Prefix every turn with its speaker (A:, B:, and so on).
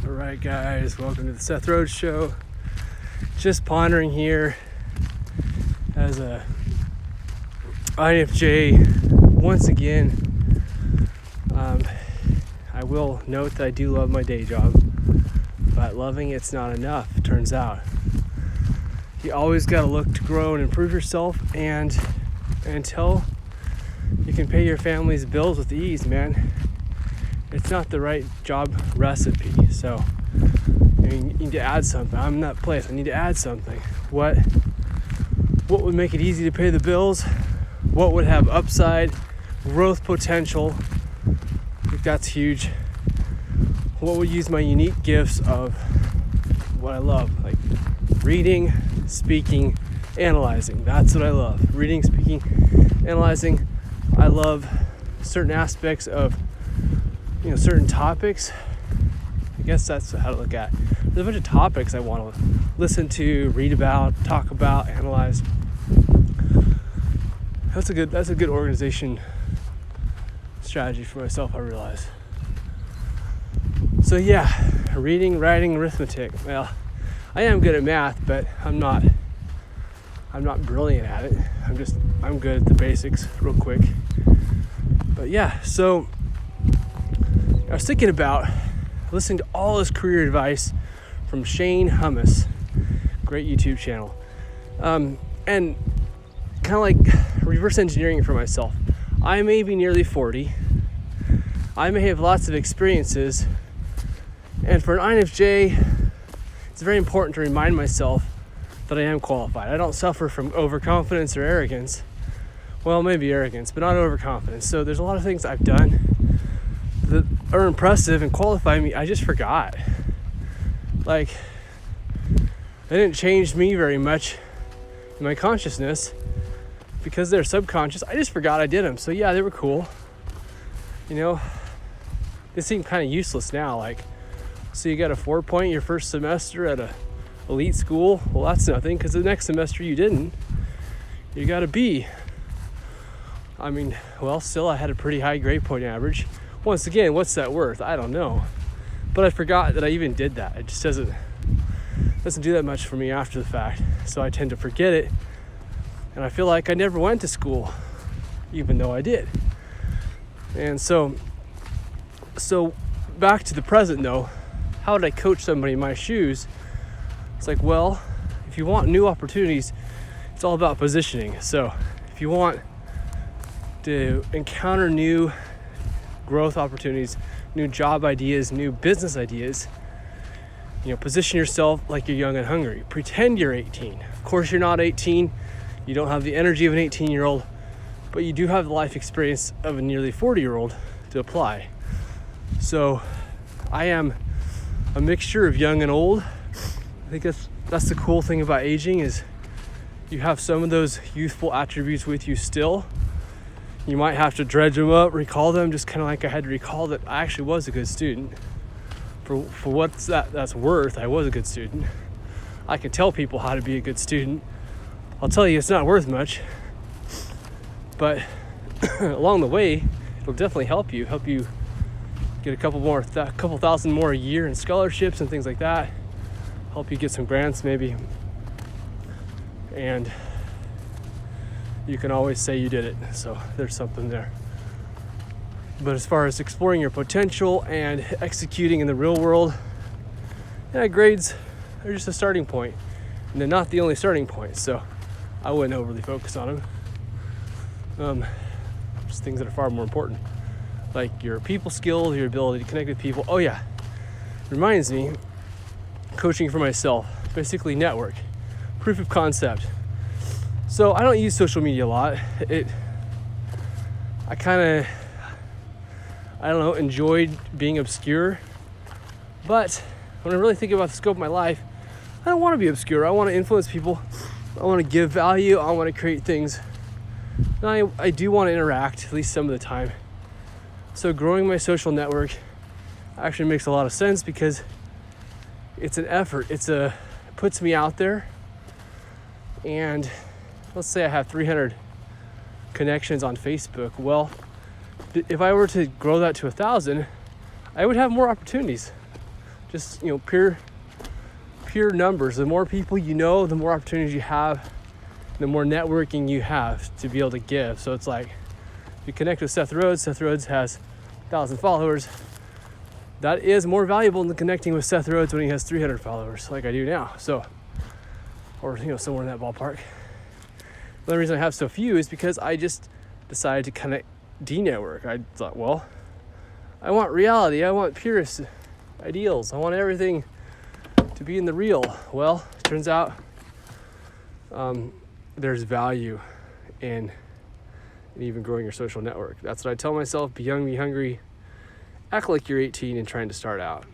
A: Alright guys, welcome to the Seth Rhodes Show. Just pondering here as a INFJ once again. I will note that I do love my day job, but loving it's not enough, it turns out. You always got to look to grow and improve yourself, and until you can pay your family's bills with ease, man, it's not the right job recipe. So you need to add something. I'm in that place. I need to add something. What would make it easy to pay the bills? What would have upside, growth potential? I think that's huge. What would use my unique gifts of what I love, like reading, speaking, analyzing. That's what I love. Reading, speaking, analyzing. I love certain aspects of certain topics. I guess that's how to look at it. There's a bunch of topics I want to listen to, read about, talk about, analyze. That's a good organization strategy for myself, I realize. So yeah, reading, writing, arithmetic. Well, I am good at math, but I'm not brilliant at it. I'm good at the basics real quick. But yeah, so I was thinking about listening to all this career advice from Shane Hummus, great YouTube channel, and kind of like reverse engineering for myself. I may be nearly 40. I may have lots of experiences, and for an INFJ, it's very important to remind myself that I am qualified. I don't suffer from overconfidence or arrogance. Well, maybe arrogance, but not overconfidence. So there's a lot of things I've done that are impressive and qualify me. I just forgot. Like, they didn't change me very much in my consciousness because they're subconscious. I just forgot I did them. So yeah, they were cool. They seem kind of useless now. Like, so you got a 4.0 your first semester at a elite school. Well, that's nothing, because the next semester you didn't. You got a B. I mean, well, still I had a pretty high grade point average. Once again, what's that worth? I don't know. But I forgot that I even did that. It just doesn't do that much for me after the fact. So I tend to forget it. And I feel like I never went to school, even though I did. And so back to the present though, how would I coach somebody in my shoes? It's like, well, if you want new opportunities, it's all about positioning. So if you want to encounter new growth opportunities, new job ideas, new business ideas, position yourself like you're young and hungry. Pretend you're 18. Of course, you're not 18. You don't have the energy of an 18-year-old, but you do have the life experience of a nearly 40-year-old to apply. So I am a mixture of young and old. I think that's the cool thing about aging, is you have some of those youthful attributes with you still. You might have to dredge them up, recall them, just kind of like I had to recall that I actually was a good student. For what's that's worth, I was a good student. I can tell people how to be a good student. I'll tell you it's not worth much, but along the way, it'll definitely help you get a couple thousand more a year in scholarships and things like that. Help you get some grants maybe. And you can always say you did it. So there's something there. But as far as exploring your potential and executing in the real world, grades are just a starting point. And they're not the only starting point. So I wouldn't overly focus on them. Just things that are far more important. Like your people skills, your ability to connect with people. Oh yeah, reminds me, coaching for myself, basically network, proof of concept. So I don't use social media a lot. I enjoyed being obscure. But when I really think about the scope of my life, I don't want to be obscure. I want to influence people. I want to give value. I want to create things. And I do want to interact, at least some of the time. So growing my social network actually makes a lot of sense because it's an effort. It puts me out there. And let's say I have 300 connections on Facebook. Well, if I were to grow that to 1,000, I would have more opportunities. just, pure numbers. The more people you know, the more opportunities you have, the more networking you have to be able to give. So it's like, if you connect with Seth Rhodes has 1,000 followers. That is more valuable than connecting with Seth Rhodes when he has 300 followers, like I do now. So, or somewhere in that ballpark. The only reason I have so few is because I just decided to kind of de-network. I thought, well, I want reality. I want purest ideals. I want everything to be in the real. Well, it turns out there's value in even growing your social network. That's what I tell myself. Be young, be hungry. Act like you're 18 and trying to start out.